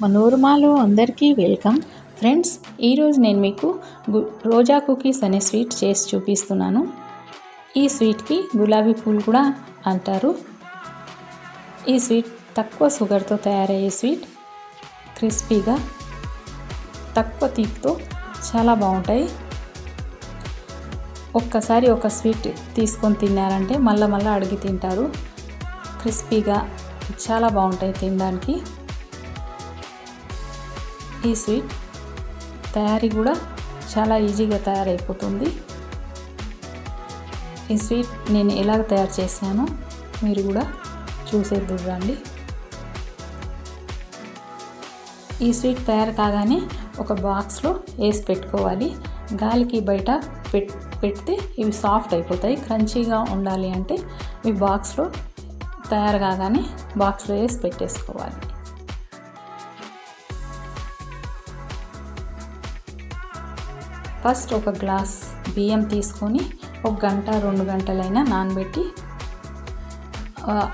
మనోరమాలో అందరికీ welcome friends. ఈరోజు నేను మీకు రోజా కుకీస్ అనే స్వీట్ చేసి చూపిస్తున్నాను. ఈ స్వీట్కి గులాబీ పూలు కూడా అంటారు. ఈ స్వీట్ తక్కువ షుగర్తో తయారయ్యే స్వీట్, క్రిస్పీగా తక్కువ తీపితో చాలా బాగుంటాయి. ఒక్కసారి ఒక స్వీట్ తీసుకొని తిన్నారంటే మళ్ళీ అడిగి తింటారు. క్రిస్పీగా చాలా బాగుంటాయి తినడానికి. ఈ స్వీట్ తయారీ కూడా చాలా ఈజీగా తయారైపోతుంది. ఈ స్వీట్ నేను ఎలా తయారు చేశానో మీరు కూడా చూసేద్దురు రండి. ఈ స్వీట్ తయారు కాగానే ఒక బాక్స్లో వేసి పెట్టుకోవాలి. గాలికి బయట పెడితే ఇవి సాఫ్ట్ అయిపోతాయి. క్రంచీగా ఉండాలి అంటే ఈ బాక్స్లో తయారు కాగానే బాక్స్లో వేసి పెట్టేసుకోవాలి. ఫస్ట్ ఒక గ్లాస్ బియ్యం తీసుకొని 1 గంట 2 గంటలైనా నానబెట్టి,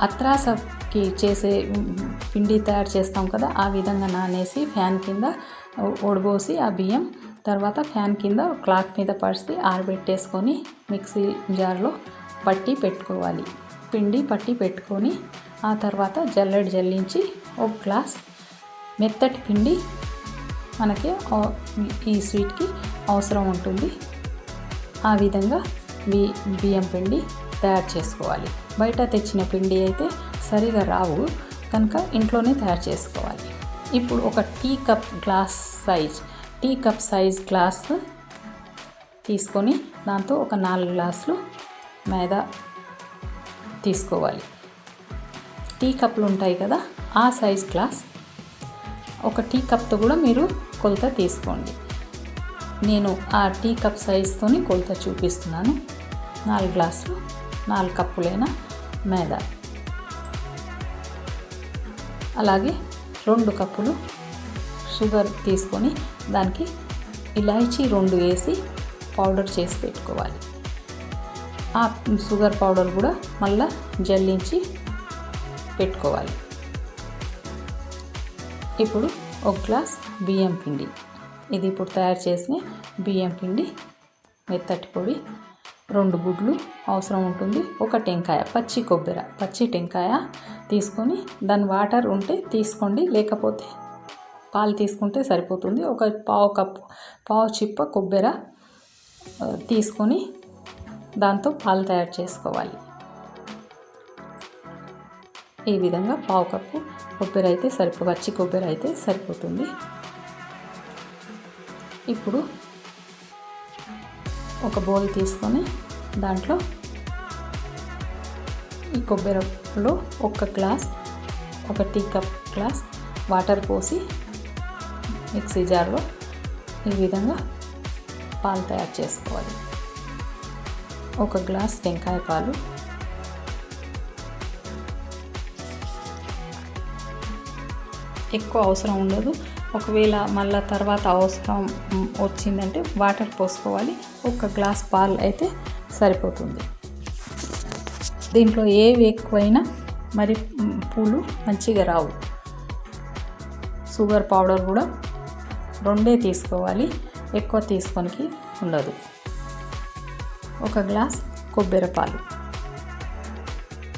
అత్రాసకి చేసే పిండి తయారు చేస్తాం కదా, ఆ విధంగా నానేసి ఫ్యాన్ కింద ఒడబోసి ఆ బియ్యం తర్వాత ఫ్యాన్ కింద క్లాత్ మీద పరిచి ఆరబెట్టేసుకొని మిక్సీ జార్లో పట్టి పెట్టుకోవాలి. పిండి పట్టి పెట్టుకొని ఆ తర్వాత జల్లించి 1 గ్లాస్ మెత్తటి పిండి మనకి ఈ స్వీట్కి అవసరం ఉంటుంది. ఆ విధంగా బియ్యం పిండి తయారు చేసుకోవాలి. బయట తెచ్చిన పిండి అయితే సరిగా రావు కనుక ఇంట్లోనే తయారు చేసుకోవాలి. ఇప్పుడు ఒక టీ కప్ సైజ్ గ్లాస్ తీసుకొని దాంతో ఒక 4 గ్లాసులు మైదా తీసుకోవాలి. టీ కప్పులు ఉంటాయి కదా, ఆ సైజ్ గ్లాస్ ఒక టీ కప్తో కూడా మీరు కొలత తీసుకోండి. నేను ఆ టీ కప్ సైజుతోని కొలత చూపిస్తున్నాను. 4 గ్లాసులు 4 కప్పులైన మైదా, అలాగే 2 కప్పులు షుగర్ తీసుకొని దానికి ఇలాచీ 2 వేసి పౌడర్ చేసి పెట్టుకోవాలి. ఆ షుగర్ పౌడర్ కూడా మళ్ళీ జల్లించి పెట్టుకోవాలి. ఇప్పుడు 1 గ్లాస్ బియ్యం పిండి, ఇది ఇప్పుడు తయారు చేసిన బియ్యం పిండి, మెత్తటి పొడి, 2 గుడ్లు అవసరం ఉంటుంది, 1 టెంకాయ పచ్చి టెంకాయ తీసుకొని దాని వాటర్ ఉంటే తీసుకోండి, లేకపోతే పాలు తీసుకుంటే సరిపోతుంది. ఒక పావు చిప్ప కొబ్బరి తీసుకొని దాంతో పాలు తయారు చేసుకోవాలి. ఈ విధంగా పావు కప్పు కొబ్బరి అయితే పచ్చి కొబ్బరి అయితే సరిపోతుంది. ఇప్పుడు ఒక బౌల్ తీసుకొని దాంట్లో ఈ కొబ్బరిలో 1 టీ కప్ గ్లాస్ వాటర్ పోసి మిక్సీ జార్లో ఈ విధంగా పాలు తయారు చేసుకోవాలి. 1 గ్లాస్ టెంకాయ పాలు, ఎక్కువ అవసరం ఉండదు. ఒకవేళ మళ్ళీ తర్వాత అవసరం వచ్చిందంటే వాటర్ పోసుకోవాలి. 1 గ్లాస్ పాలు అయితే సరిపోతుంది. దీంట్లో ఏవి ఎక్కువైనా మరి పూలు మంచిగా రావు. షుగర్ పౌడర్ కూడా 2 తీసుకోవాలి, ఎక్కువ తీసుకోనికి ఉండదు. 1 గ్లాస్ కొబ్బరి పాలు,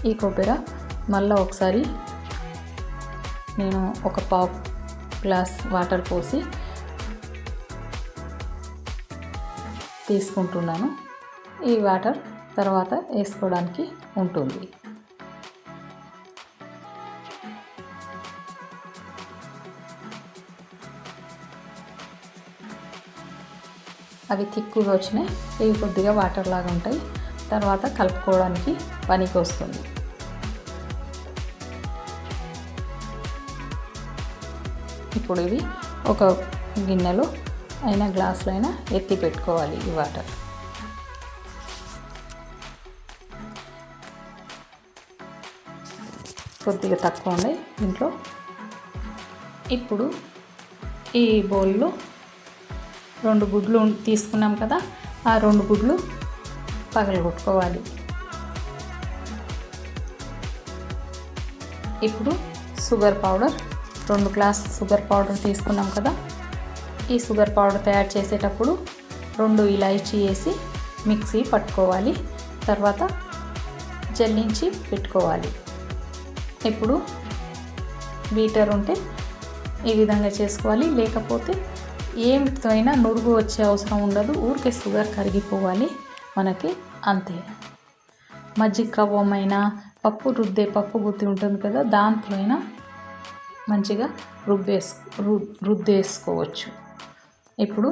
ఈ కొబ్బరి మళ్ళీ ఒకసారి నేను 1 పావు గ్లాస్ వాటర్ పోసి తీసుకుంటున్నాను. ఈ వాటర్ తర్వాత వేసుకోవడానికి ఉంటుంది. అవి తిక్కుగా వచ్చినాయి, ఇవి కొద్దిగా వాటర్ లాగా ఉంటాయి, తర్వాత కలుపుకోవడానికి పనికి వస్తుంది. ఇప్పుడు ఇవి ఒక గిన్నెలో అయినా గ్లాసులో అయినా ఎత్తి పెట్టుకోవాలి. ఈ వాటర్ కొద్దిగా తక్కువ ఉన్నాయి దీంట్లో. ఇప్పుడు ఈ బౌల్లో 2 గుడ్లు తీసుకున్నాం కదా, ఆ 2 గుడ్లు పగలగొట్టుకోవాలి. ఇప్పుడు sugar powder 2 glass sugar powder తీసుకున్నాం కదా. ఈ షుగర్ పౌడర్ తయారు చేసేటప్పుడు 2 ఇలాచీ వేసి మిక్సీ పట్టుకోవాలి. తర్వాత జల్లించి పెట్టుకోవాలి. ఇప్పుడు బీటర్ ఉంటే ఈ విధంగా చేసుకోవాలి. లేకపోతే ఏమితో అయినా నురుగు వచ్చే అవసరం ఉండదు. ఊరికే షుగర్ కరిగిపోవాలి మనకి, అంతే. మజ్జిగ కవ్వమైనా పప్పు గుత్తి ఉంటుంది కదా, దాంట్లో అయినా మంచిగా రుద్దేసుకోవచ్చు. ఇప్పుడు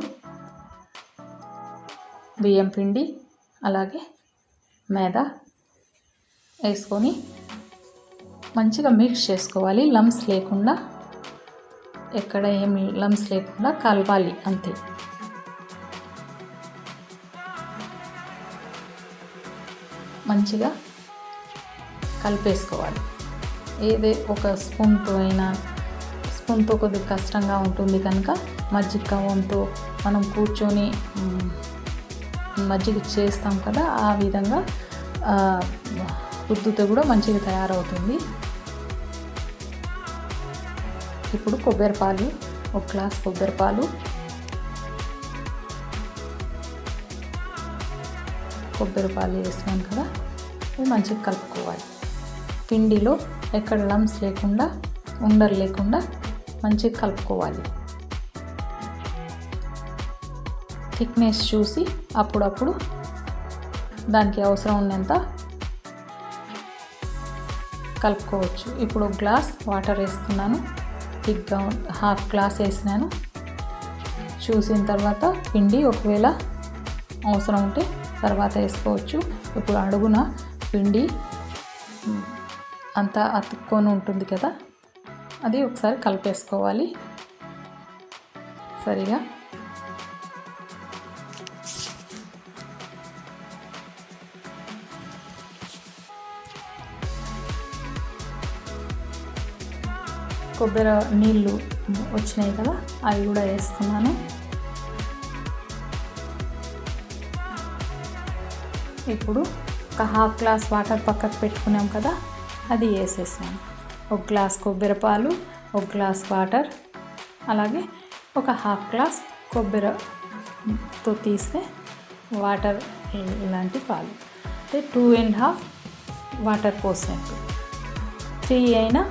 బియ్యం పిండి అలాగే మైదా వేసుకొని మంచిగా మిక్స్ చేసుకోవాలి. లమ్స్ లేకుండా, ఎక్కడ ఏమి లమ్స్ లేకుండా కలపాలి, అంతే. మంచిగా కలిపేసుకోవాలి. ఏదే ఒక స్పూన్తో కొద్దిగా కష్టంగా ఉంటుంది కనుక మజ్జిగ కవ్వంతో మనం కూర్చొని మజ్జిగ చేస్తాం కదా, ఆ విధంగా రుద్దుతో కూడా మంచిగా తయారవుతుంది. ఇప్పుడు కొబ్బరిపాలు, 1 గ్లాస్ కొబ్బరిపాలు, వేసినాను కదా, ఇది మంచిగా కలుపుకోవాలి. పిండిలో ఎక్కడ లమ్స్ లేకుండా, ఉండలు లేకుండా మంచిగా కలుపుకోవాలి. థిక్నెస్ చూసి అప్పుడప్పుడు దానికి అవసరం ఉన్నంత కలుపుకోవచ్చు. ఇప్పుడు 1 గ్లాస్ వాటర్ వేస్తున్నాను. థిక్గా 1/2 గ్లాస్ వేసినాను. చూసిన తర్వాత పిండి ఒకవేళ అవసరం ఉంటే తర్వాత వేసుకోవచ్చు. ఇప్పుడు అడుగున పిండి అంతా అతుక్కొని ఉంటుంది కదా, అది ఒకసారి కలిపేసుకోవాలి సరిగా. కొబ్బరి నీళ్ళు వచ్చినాయి కదా, అవి కూడా వేస్తున్నాను. ఇప్పుడు ఒక 1/2 గ్లాస్ వాటర్ పక్కకు పెట్టుకున్నాం కదా, అది వేసేసాను. 1 గ్లాస్ కొబ్బరిపాలు, 1 గ్లాస్ వాటర్, అలాగే ఒక 1/2 గ్లాస్ కొబ్బరితో తీస్తే వాటర్ ఇలాంటి పాలు, అంటే 2.5 వాటర్ పోసినట్టు. 3 అయినా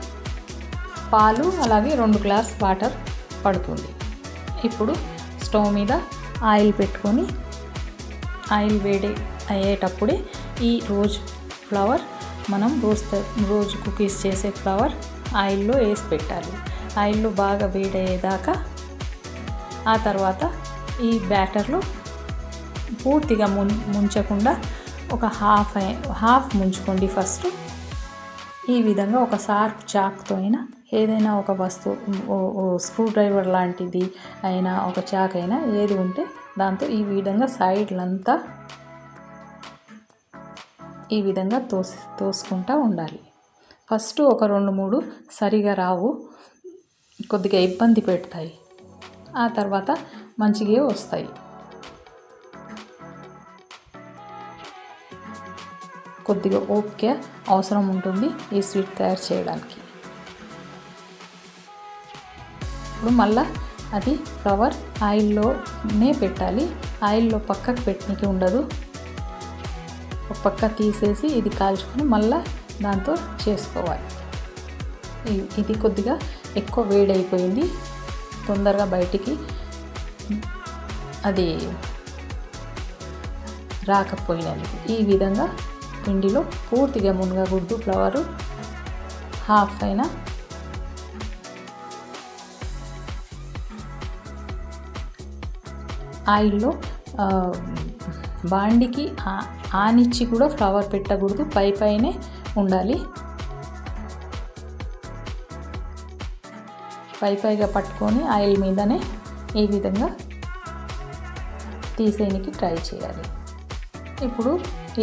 పాలు అలాగే 2 గ్లాస్ వాటర్ పడుతుంది. ఇప్పుడు స్టవ్ మీద ఆయిల్ పెట్టుకొని, ఆయిల్ వేడి అయ్యేటప్పుడే ఈ రోజ్ ఫ్లవర్, మనం రోజు కుకీస్ చేసే ఫ్లవర్ ఆయిల్లో వేసి పెట్టాలి. ఆయిల్లో బాగా వేడయ్యేదాకా, ఆ తర్వాత ఈ బ్యాటర్లో పూర్తిగా ముంచకుండా ఒక హాఫ్ ముంచుకోండి ఫస్ట్. ఈ విధంగా ఒక షార్ప్ చాక్తో అయినా, ఏదైనా ఒక వస్తువు, స్క్రూ డ్రైవర్ లాంటిది అయినా, ఒక చాక్ అయినా, ఏది ఉంటే దాంతో ఈ విధంగా సైడ్లంతా ఈ విధంగా తోసుకుంటూ ఉండాలి. ఫస్ట్ ఒక 2-3 సరిగా రావు, కొద్దిగా ఇబ్బంది పెడతాయి. ఆ తర్వాత మంచిగా వస్తాయి. కొద్దిగా ఓపిక అవసరం ఉంటుంది ఈ స్వీట్ తయారు చేయడానికి. ఇప్పుడు మళ్ళీ అది ఫ్లవర్ ఆయిల్లోనే పెట్టాలి. ఆయిల్లో పక్కకు పెట్టడానికి ఉండదు. ఒక పక్క తీసేసి ఇది కాల్చుకొని మళ్ళీ దాంతో చేసుకోవాలి. ఇది కొద్దిగా ఎక్కువ వేడైపోయింది, తొందరగా బయటికి అది రాకపోయినది. ఈ విధంగా పిండిలో పూర్తిగా మునగకూడదు. ఫ్లవరు హాఫ్ అయినా ఆయిల్లో బాండికి ఆనిచ్చి కూడా ఫ్లవర్ పెట్టకూడదు, పైనే ఉండాలి. పైగా పట్టుకొని ఆయిల్ మీదనే ఈ విధంగా తీసేయడానికి ట్రై చేయాలి. ఇప్పుడు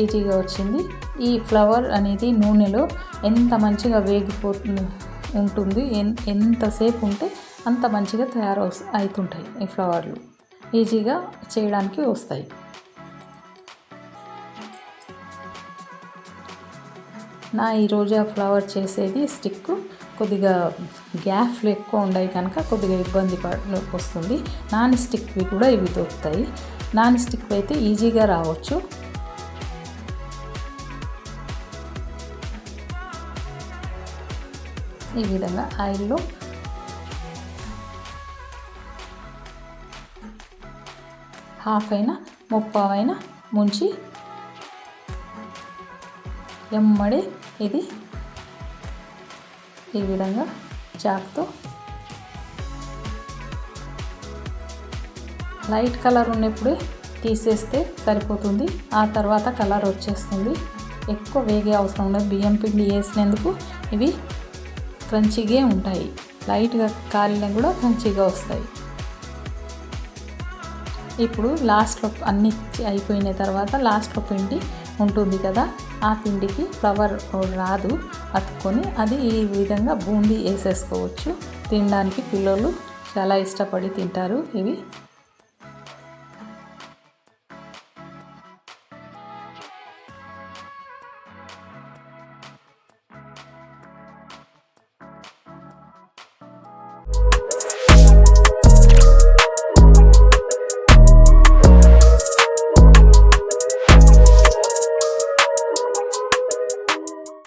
ఈజీగా వచ్చింది. ఈ ఫ్లవర్ అనేది నూనెలో ఎంత మంచిగా ఉంటుంది, ఎంతసేపు ఉంటే అంత మంచిగా అవుతుంటాయి ఈ ఫ్లవర్లు. ఈజీగా చేయడానికి వస్తాయి. నా ఈ రోజా ఫ్లవర్ చేసేది స్టిక్ కొద్దిగా గ్యాప్లు ఎక్కువ ఉన్నాయి కనుక కొద్దిగా ఇబ్బంది వస్తుంది. నాన్ స్టిక్వి కూడా ఇవి దొరుకుతాయి. నాన్ స్టిక్వి అయితే ఈజీగా రావచ్చు. ఈ విధంగా ఆయిల్లో హాఫ్ అయినా ముప్పావైనా ముంచి ఎమ్మడి ఇది ఈ విధంగా చాక్తో లైట్ కలర్ ఉన్నప్పుడే తీసేస్తే సరిపోతుంది. ఆ తర్వాత కలర్ వచ్చేస్తుంది. ఎక్కువ వేగే అవసరం ఉండదు. బియ్యం పిండి వేసినందుకు ఇవి క్రంచీగా ఉంటాయి. లైట్గా కాలిన కూడా క్రంచీగా వస్తాయి. ఇప్పుడు లాస్ట్లో అన్నీ అయిపోయిన తర్వాత లాస్ట్లో పిండి ఉంటుంది కదా, ఆ పిండికి ఫ్లవర్ రాదు అతుక్కొని, అది ఈ విధంగా బూందీ వేసేసుకోవచ్చు. తినడానికి పిల్లలు చాలా ఇష్టపడి తింటారు ఇవి.